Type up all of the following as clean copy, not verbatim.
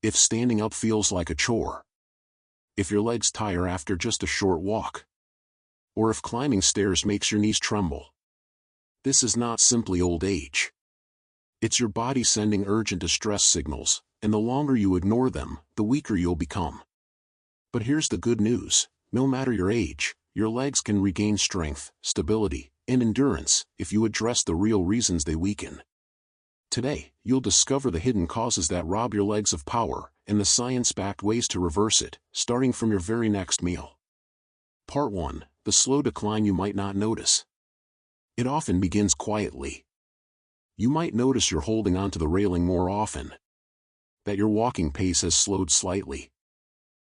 If standing up feels like a chore. If your legs tire after just a short walk. Or if climbing stairs makes your knees tremble. This is not simply old age. It's your body sending urgent distress signals, and the longer you ignore them, the weaker you'll become. But here's the good news: no matter your age, your legs can regain strength, stability, and endurance if you address the real reasons they weaken. Today, you'll discover the hidden causes that rob your legs of power, and the science-backed ways to reverse it, starting from your very next meal. Part 1. The slow decline you might not notice. It often begins quietly. You might notice you're holding onto the railing more often, that your walking pace has slowed slightly,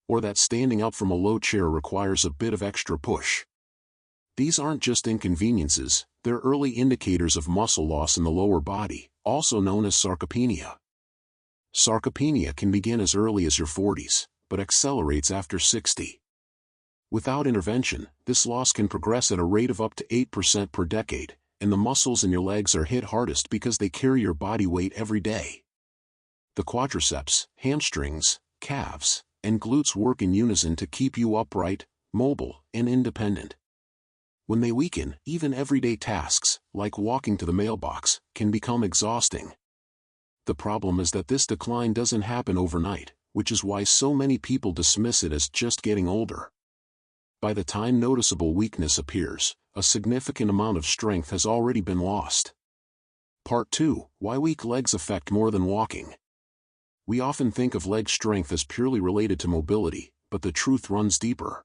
or that standing up from a low chair requires a bit of extra push. These aren't just inconveniences, they're early indicators of muscle loss in the lower body, also known as sarcopenia. Sarcopenia can begin as early as your 40s, but accelerates after 60. Without intervention, this loss can progress at a rate of up to 8% per decade, and the muscles in your legs are hit hardest because they carry your body weight every day. The quadriceps, hamstrings, calves, and glutes work in unison to keep you upright, mobile, and independent. When they weaken, even everyday tasks, like walking to the mailbox, can become exhausting. The problem is that this decline doesn't happen overnight, which is why so many people dismiss it as just getting older. By the time noticeable weakness appears, a significant amount of strength has already been lost. Part 2. Why weak legs affect more than walking. We often think of leg strength as purely related to mobility, but the truth runs deeper.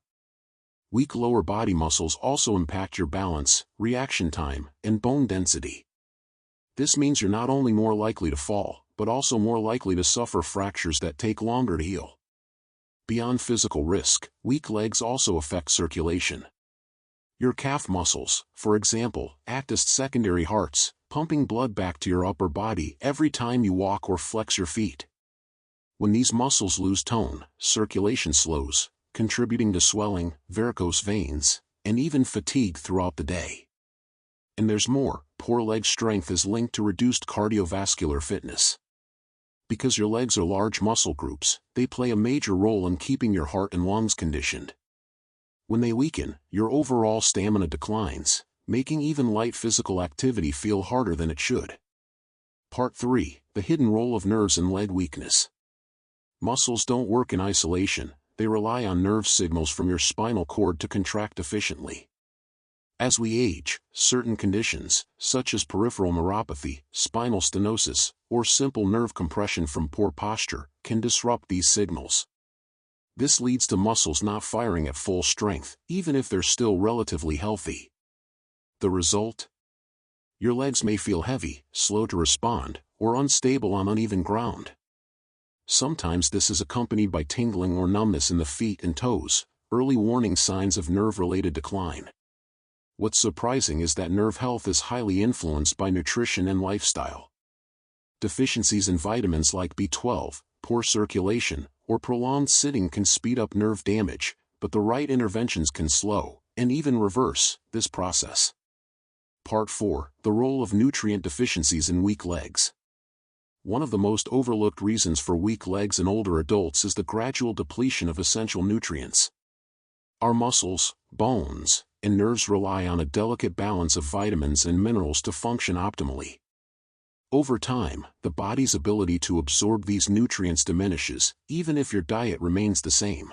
Weak lower body muscles also impact your balance, reaction time, and bone density. This means you're not only more likely to fall, but also more likely to suffer fractures that take longer to heal. Beyond physical risk, weak legs also affect circulation. Your calf muscles, for example, act as secondary hearts, pumping blood back to your upper body every time you walk or flex your feet. When these muscles lose tone, circulation slows, contributing to swelling, varicose veins, and even fatigue throughout the day. And there's more: poor leg strength is linked to reduced cardiovascular fitness. Because your legs are large muscle groups, they play a major role in keeping your heart and lungs conditioned. When they weaken, your overall stamina declines, making even light physical activity feel harder than it should. Part 3. The hidden role of nerves in leg weakness. Muscles don't work in isolation, they rely on nerve signals from your spinal cord to contract efficiently. As we age, certain conditions, such as peripheral neuropathy, spinal stenosis, or simple nerve compression from poor posture, can disrupt these signals. This leads to muscles not firing at full strength, even if they're still relatively healthy. The result? Your legs may feel heavy, slow to respond, or unstable on uneven ground. Sometimes this is accompanied by tingling or numbness in the feet and toes, early warning signs of nerve-related decline. What's surprising is that nerve health is highly influenced by nutrition and lifestyle. Deficiencies in vitamins like B12, poor circulation, or prolonged sitting can speed up nerve damage, but the right interventions can slow, and even reverse, this process. Part 4. The role of nutrient deficiencies in weak legs. One of the most overlooked reasons for weak legs in older adults is the gradual depletion of essential nutrients. Our muscles, bones, and nerves rely on a delicate balance of vitamins and minerals to function optimally. Over time, the body's ability to absorb these nutrients diminishes, even if your diet remains the same.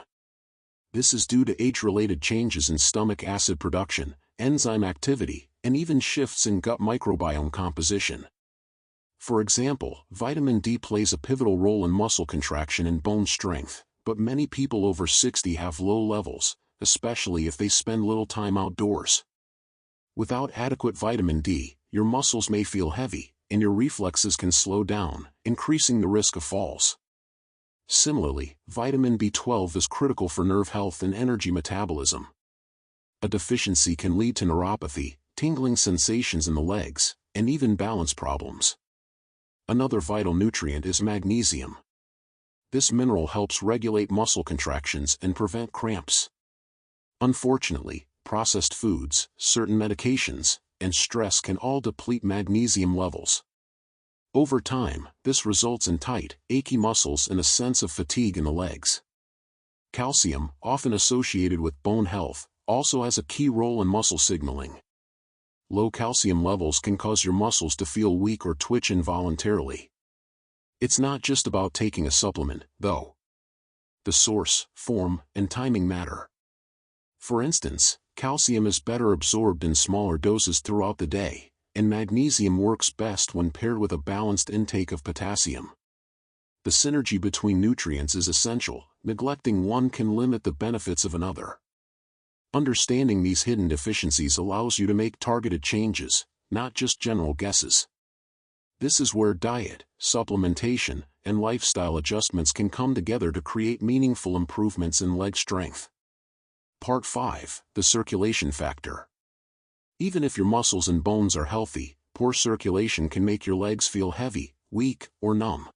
This is due to age-related changes in stomach acid production, enzyme activity, and even shifts in gut microbiome composition. For example, vitamin D plays a pivotal role in muscle contraction and bone strength, but many people over 60 have low levels, especially if they spend little time outdoors. Without adequate vitamin D, your muscles may feel heavy, and your reflexes can slow down, increasing the risk of falls. Similarly, vitamin B12 is critical for nerve health and energy metabolism. A deficiency can lead to neuropathy, tingling sensations in the legs, and even balance problems. Another vital nutrient is magnesium. This mineral helps regulate muscle contractions and prevent cramps. Unfortunately, processed foods, certain medications, and stress can all deplete magnesium levels. Over time, this results in tight, achy muscles and a sense of fatigue in the legs. Calcium, often associated with bone health, also has a key role in muscle signaling. Low calcium levels can cause your muscles to feel weak or twitch involuntarily. It's not just about taking a supplement, though. The source, form, and timing matter. For instance, calcium is better absorbed in smaller doses throughout the day, and magnesium works best when paired with a balanced intake of potassium. The synergy between nutrients is essential. Neglecting one can limit the benefits of another. Understanding these hidden deficiencies allows you to make targeted changes, not just general guesses. This is where diet, supplementation, and lifestyle adjustments can come together to create meaningful improvements in leg strength. Part 5. The circulation factor. Even if your muscles and bones are healthy, poor circulation can make your legs feel heavy, weak, or numb.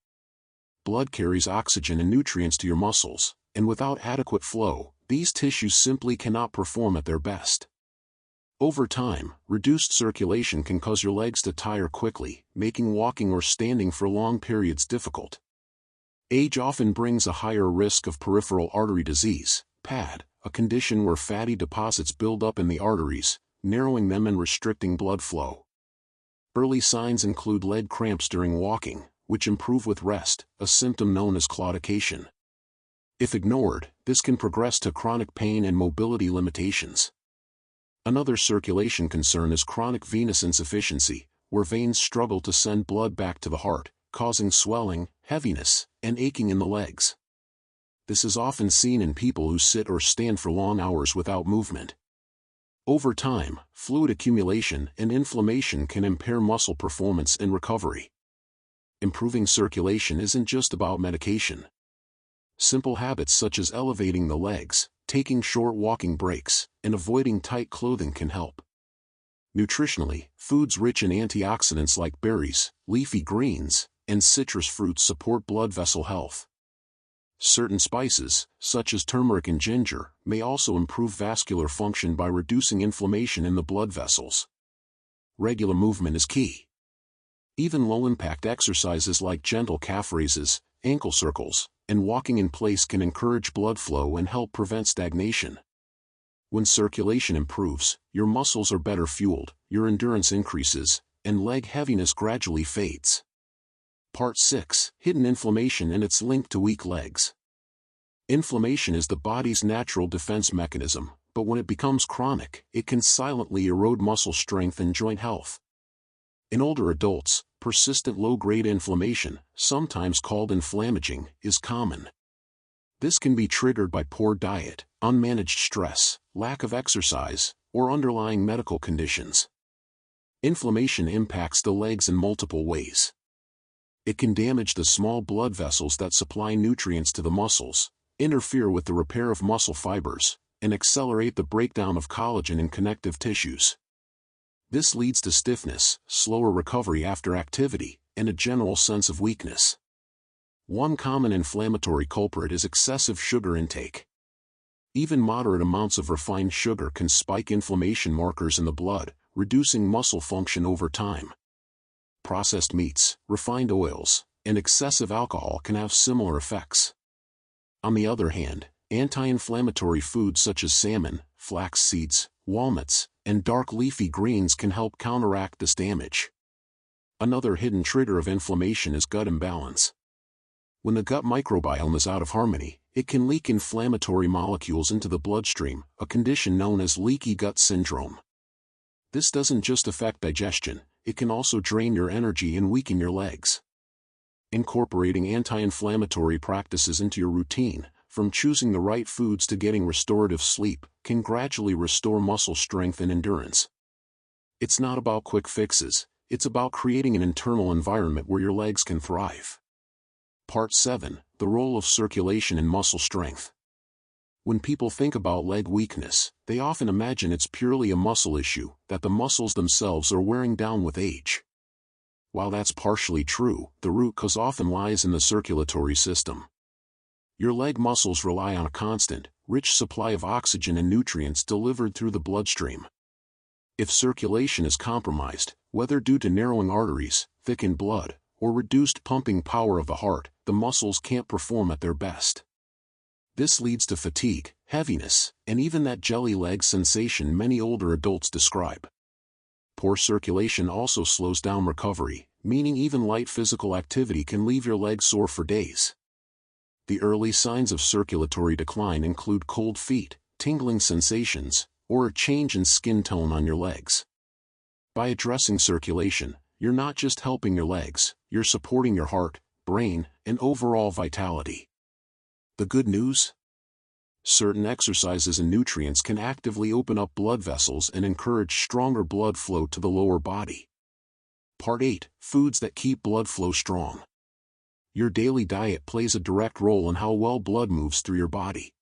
Blood carries oxygen and nutrients to your muscles, and without adequate flow, these tissues simply cannot perform at their best. Over time, reduced circulation can cause your legs to tire quickly, making walking or standing for long periods difficult. Age often brings a higher risk of peripheral artery disease, PAD, a condition where fatty deposits build up in the arteries, narrowing them and restricting blood flow. Early signs include leg cramps during walking, which improve with rest, a symptom known as claudication. If ignored, this can progress to chronic pain and mobility limitations. Another circulation concern is chronic venous insufficiency, where veins struggle to send blood back to the heart, causing swelling, heaviness, and aching in the legs. This is often seen in people who sit or stand for long hours without movement. Over time, fluid accumulation and inflammation can impair muscle performance and recovery. Improving circulation isn't just about medication. Simple habits such as elevating the legs, taking short walking breaks, and avoiding tight clothing can help. Nutritionally, foods rich in antioxidants like berries, leafy greens, and citrus fruits support blood vessel health. Certain spices, such as turmeric and ginger, may also improve vascular function by reducing inflammation in the blood vessels. Regular movement is key. Even low-impact exercises like gentle calf raises, ankle circles, and walking in place can encourage blood flow and help prevent stagnation. When circulation improves, your muscles are better fueled, your endurance increases, and leg heaviness gradually fades. Part 6. Hidden inflammation and its link to weak legs. Inflammation is the body's natural defense mechanism, but when it becomes chronic, it can silently erode muscle strength and joint health. In older adults, persistent low-grade inflammation, sometimes called inflammaging, is common. This can be triggered by poor diet, unmanaged stress, lack of exercise, or underlying medical conditions. Inflammation impacts the legs in multiple ways. It can damage the small blood vessels that supply nutrients to the muscles, interfere with the repair of muscle fibers, and accelerate the breakdown of collagen in connective tissues. This leads to stiffness, slower recovery after activity, and a general sense of weakness. One common inflammatory culprit is excessive sugar intake. Even moderate amounts of refined sugar can spike inflammation markers in the blood, reducing muscle function over time. Processed meats, refined oils, and excessive alcohol can have similar effects. On the other hand, anti-inflammatory foods such as salmon, flax seeds, walnuts, and dark leafy greens can help counteract this damage. Another hidden trigger of inflammation is gut imbalance. When the gut microbiome is out of harmony, it can leak inflammatory molecules into the bloodstream, a condition known as leaky gut syndrome. This doesn't just affect digestion, it can also drain your energy and weaken your legs. Incorporating anti-inflammatory practices into your routine, from choosing the right foods to getting restorative sleep, can gradually restore muscle strength and endurance. It's not about quick fixes, it's about creating an internal environment where your legs can thrive. Part 7. The role of circulation in muscle strength. When people think about leg weakness, they often imagine it's purely a muscle issue, that the muscles themselves are wearing down with age. While that's partially true, the root cause often lies in the circulatory system. Your leg muscles rely on a constant, rich supply of oxygen and nutrients delivered through the bloodstream. If circulation is compromised, whether due to narrowing arteries, thickened blood, or reduced pumping power of the heart, the muscles can't perform at their best. This leads to fatigue, heaviness, and even that jelly leg sensation many older adults describe. Poor circulation also slows down recovery, meaning even light physical activity can leave your legs sore for days. The early signs of circulatory decline include cold feet, tingling sensations, or a change in skin tone on your legs. By addressing circulation, you're not just helping your legs, you're supporting your heart, brain, and overall vitality. The good news? Certain exercises and nutrients can actively open up blood vessels and encourage stronger blood flow to the lower body. Part 8. Foods that keep blood flow strong. Your daily diet plays a direct role in how well blood moves through your body.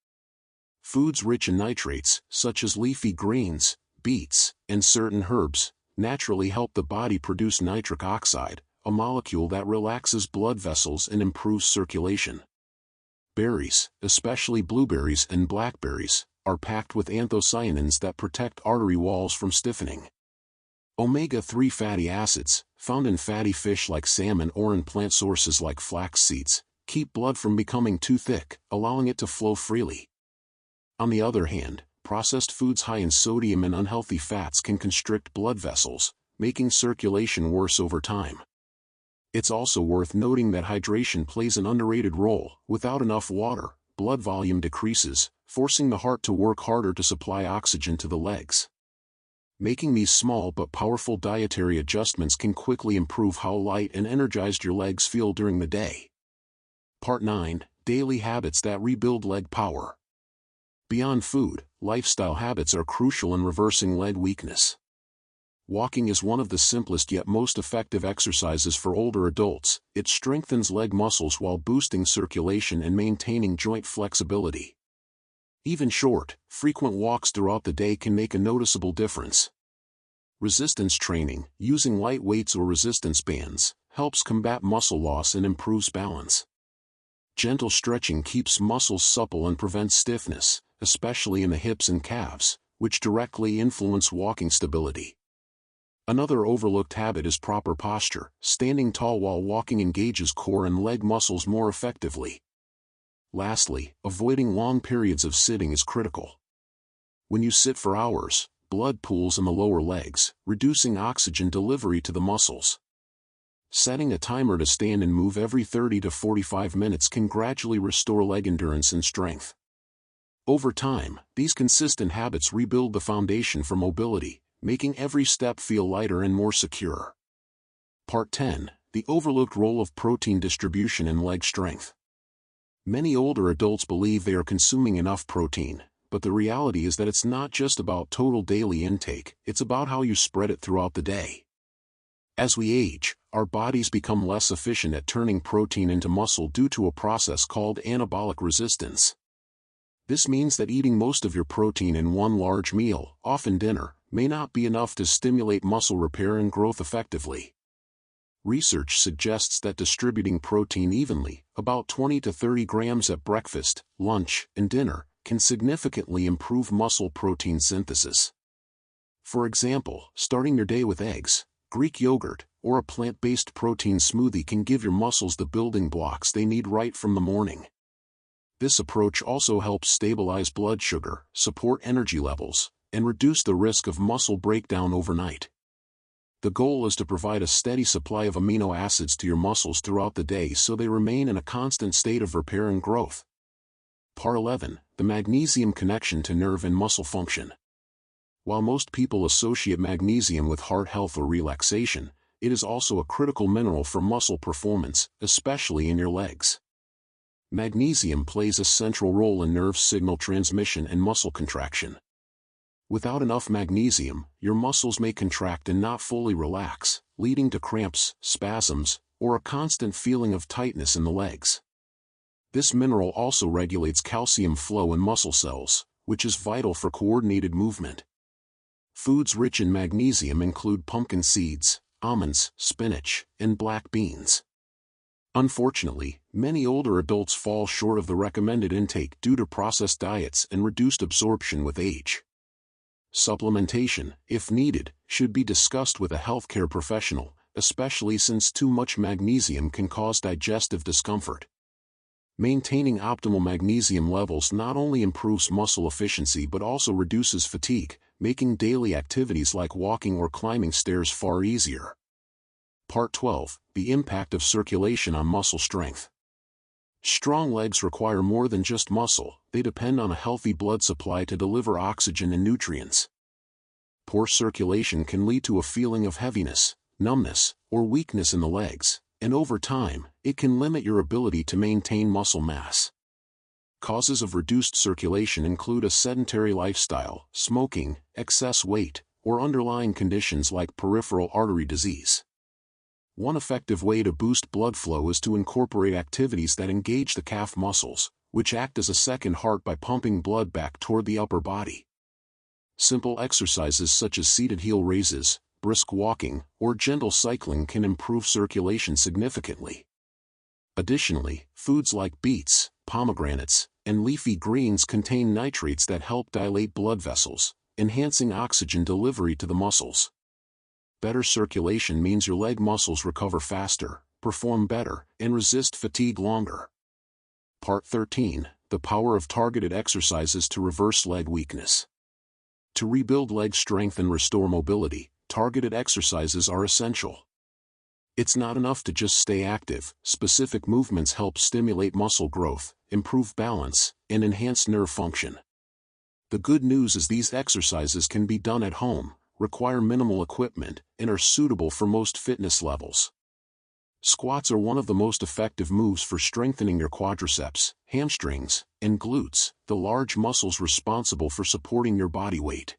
Foods rich in nitrates, such as leafy greens, beets, and certain herbs, naturally help the body produce nitric oxide, a molecule that relaxes blood vessels and improves circulation. Berries, especially blueberries and blackberries, are packed with anthocyanins that protect artery walls from stiffening. Omega-3 fatty acids, found in fatty fish like salmon or in plant sources like flax seeds, keep blood from becoming too thick, allowing it to flow freely. On the other hand, processed foods high in sodium and unhealthy fats can constrict blood vessels, making circulation worse over time. It's also worth noting that hydration plays an underrated role. Without enough water, blood volume decreases, forcing the heart to work harder to supply oxygen to the legs. Making these small but powerful dietary adjustments can quickly improve how light and energized your legs feel during the day. Part 9. Daily habits that rebuild leg power. Beyond food, lifestyle habits are crucial in reversing leg weakness. Walking is one of the simplest yet most effective exercises for older adults. It strengthens leg muscles while boosting circulation and maintaining joint flexibility. Even short, frequent walks throughout the day can make a noticeable difference. Resistance training, using light weights or resistance bands, helps combat muscle loss and improves balance. Gentle stretching keeps muscles supple and prevents stiffness, especially in the hips and calves, which directly influence walking stability. Another overlooked habit is proper posture. Standing tall while walking engages core and leg muscles more effectively. Lastly, avoiding long periods of sitting is critical. When you sit for hours, blood pools in the lower legs, reducing oxygen delivery to the muscles. Setting a timer to stand and move every 30 to 45 minutes can gradually restore leg endurance and strength. Over time, these consistent habits rebuild the foundation for mobility, making every step feel lighter and more secure. Part 10. The overlooked role of protein distribution in leg strength. Many older adults believe they are consuming enough protein, but the reality is that it's not just about total daily intake, it's about how you spread it throughout the day. As we age, our bodies become less efficient at turning protein into muscle due to a process called anabolic resistance. This means that eating most of your protein in one large meal, often dinner, may not be enough to stimulate muscle repair and growth effectively. Research suggests that distributing protein evenly, about 20 to 30 grams at breakfast, lunch, and dinner, can significantly improve muscle protein synthesis. For example, starting your day with eggs, Greek yogurt, or a plant-based protein smoothie can give your muscles the building blocks they need right from the morning. This approach also helps stabilize blood sugar, support energy levels, and reduce the risk of muscle breakdown overnight. The goal is to provide a steady supply of amino acids to your muscles throughout the day so they remain in a constant state of repair and growth. Part 11. The magnesium connection to nerve and muscle function. While most people associate magnesium with heart health or relaxation, it is also a critical mineral for muscle performance, especially in your legs. Magnesium plays a central role in nerve signal transmission and muscle contraction. Without enough magnesium, your muscles may contract and not fully relax, leading to cramps, spasms, or a constant feeling of tightness in the legs. This mineral also regulates calcium flow in muscle cells, which is vital for coordinated movement. Foods rich in magnesium include pumpkin seeds, almonds, spinach, and black beans. Unfortunately, many older adults fall short of the recommended intake due to processed diets and reduced absorption with age. Supplementation, if needed, should be discussed with a healthcare professional, especially since too much magnesium can cause digestive discomfort. Maintaining optimal magnesium levels not only improves muscle efficiency but also reduces fatigue, making daily activities like walking or climbing stairs far easier. Part 12. The impact of circulation on muscle strength. Strong legs require more than just muscle, they depend on a healthy blood supply to deliver oxygen and nutrients. Poor circulation can lead to a feeling of heaviness, numbness, or weakness in the legs, and over time, it can limit your ability to maintain muscle mass. Causes of reduced circulation include a sedentary lifestyle, smoking, excess weight, or underlying conditions like peripheral artery disease. One effective way to boost blood flow is to incorporate activities that engage the calf muscles, which act as a second heart by pumping blood back toward the upper body. Simple exercises such as seated heel raises, brisk walking, or gentle cycling can improve circulation significantly. Additionally, foods like beets, pomegranates, and leafy greens contain nitrates that help dilate blood vessels, enhancing oxygen delivery to the muscles. Better circulation means your leg muscles recover faster, perform better, and resist fatigue longer. Part 13. The power of targeted exercises to reverse leg weakness. To rebuild leg strength and restore mobility, targeted exercises are essential. It's not enough to just stay active. Specific movements help stimulate muscle growth, improve balance, and enhance nerve function. The good news is these exercises can be done at home, require minimal equipment, and are suitable for most fitness levels. Squats are one of the most effective moves for strengthening your quadriceps, hamstrings, and glutes, the large muscles responsible for supporting your body weight.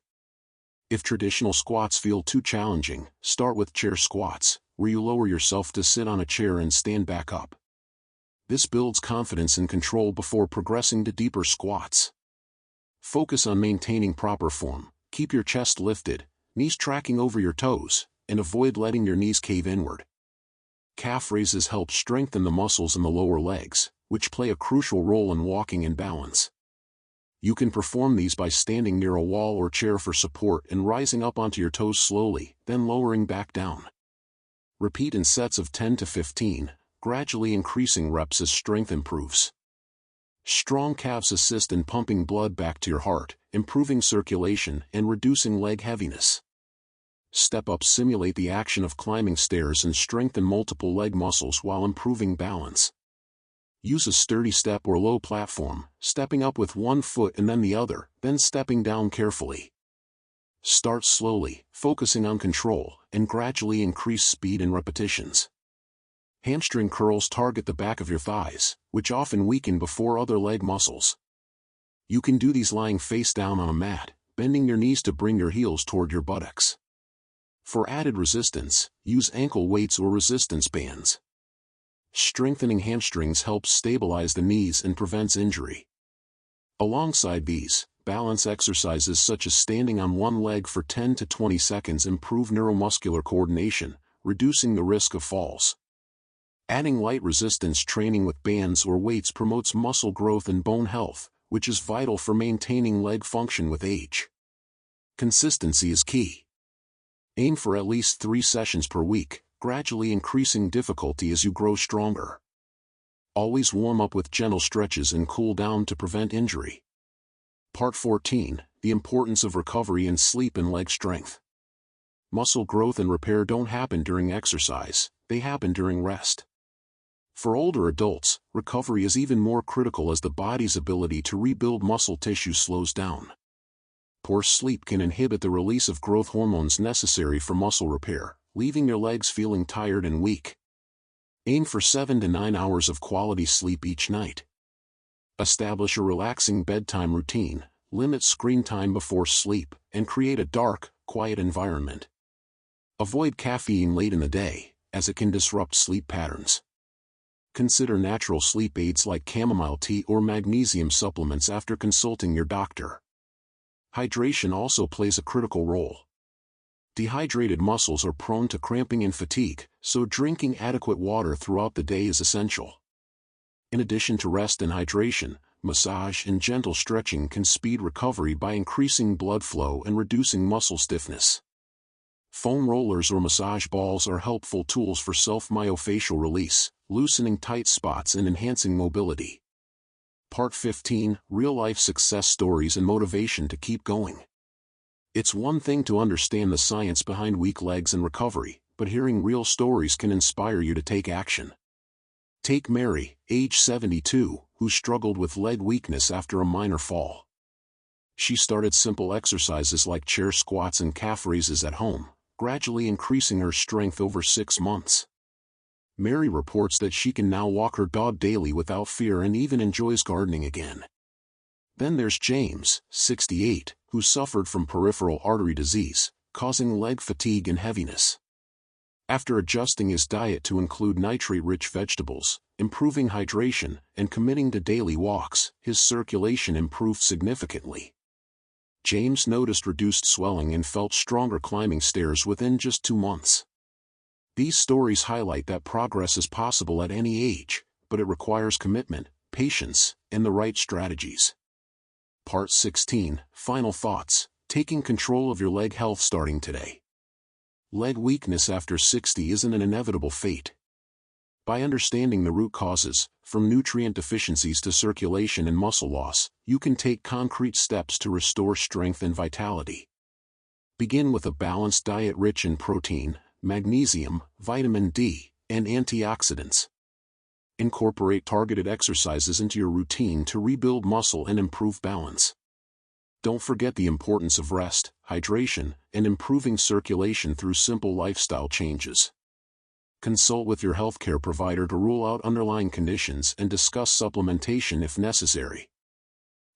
If traditional squats feel too challenging, start with chair squats, where you lower yourself to sit on a chair and stand back up. This builds confidence and control before progressing to deeper squats. Focus on maintaining proper form, keep your chest lifted, knees tracking over your toes, and avoid letting your knees cave inward. Calf raises help strengthen the muscles in the lower legs, which play a crucial role in walking and balance. You can perform these by standing near a wall or chair for support and rising up onto your toes slowly, then lowering back down. Repeat in sets of 10 to 15, gradually increasing reps as strength improves. Strong calves assist in pumping blood back to your heart, improving circulation and reducing leg heaviness. Step-ups simulate the action of climbing stairs and strengthen multiple leg muscles while improving balance. Use a sturdy step or low platform, stepping up with one foot and then the other, then stepping down carefully. Start slowly, focusing on control, and gradually increase speed and repetitions. Hamstring curls target the back of your thighs, which often weaken before other leg muscles. You can do these lying face down on a mat, bending your knees to bring your heels toward your buttocks. For added resistance, use ankle weights or resistance bands. Strengthening hamstrings helps stabilize the knees and prevents injury. Alongside these, balance exercises such as standing on one leg for 10 to 20 seconds improve neuromuscular coordination, reducing the risk of falls. Adding light resistance training with bands or weights promotes muscle growth and bone health, which is vital for maintaining leg function with age. Consistency is key. Aim for at least 3 sessions per week, gradually increasing difficulty as you grow stronger. Always warm up with gentle stretches and cool down to prevent injury. Part 14. The importance of recovery and sleep and leg strength. Muscle growth and repair don't happen during exercise, they happen during rest. For older adults, recovery is even more critical as the body's ability to rebuild muscle tissue slows down. Poor sleep can inhibit the release of growth hormones necessary for muscle repair, leaving your legs feeling tired and weak. Aim for 7 to 9 hours of quality sleep each night. Establish a relaxing bedtime routine, limit screen time before sleep, and create a dark, quiet environment. Avoid caffeine late in the day, as it can disrupt sleep patterns. Consider natural sleep aids like chamomile tea or magnesium supplements after consulting your doctor. Hydration also plays a critical role. Dehydrated muscles are prone to cramping and fatigue, so drinking adequate water throughout the day is essential. In addition to rest and hydration, massage and gentle stretching can speed recovery by increasing blood flow and reducing muscle stiffness. Foam rollers or massage balls are helpful tools for self-myofascial release, loosening tight spots and enhancing mobility. Part 15, Real-Life Success Stories and Motivation to Keep Going. It's one thing to understand the science behind weak legs and recovery, but hearing real stories can inspire you to take action. Take Mary, age 72, who struggled with leg weakness after a minor fall. She started simple exercises like chair squats and calf raises at home, gradually increasing her strength over 6 months. Mary reports that she can now walk her dog daily without fear and even enjoys gardening again. Then there's James, 68, who suffered from peripheral artery disease, causing leg fatigue and heaviness. After adjusting his diet to include nitrate-rich vegetables, improving hydration, and committing to daily walks, his circulation improved significantly. James noticed reduced swelling and felt stronger climbing stairs within just 2 months. These stories highlight that progress is possible at any age, but it requires commitment, patience, and the right strategies. Part 16, Final Thoughts, Taking Control of Your Leg Health Starting Today. Leg weakness after 60 isn't an inevitable fate. By understanding the root causes, from nutrient deficiencies to circulation and muscle loss, you can take concrete steps to restore strength and vitality. Begin with a balanced diet rich in protein, magnesium, vitamin D, and antioxidants. Incorporate targeted exercises into your routine to rebuild muscle and improve balance. Don't forget the importance of rest, hydration, and improving circulation through simple lifestyle changes. Consult with your healthcare provider to rule out underlying conditions and discuss supplementation if necessary.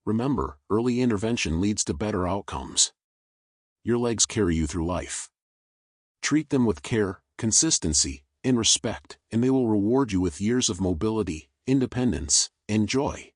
Remember, early intervention leads to better outcomes. Your legs carry you through life. Treat them with care, consistency, and respect, and they will reward you with years of mobility, independence, and joy.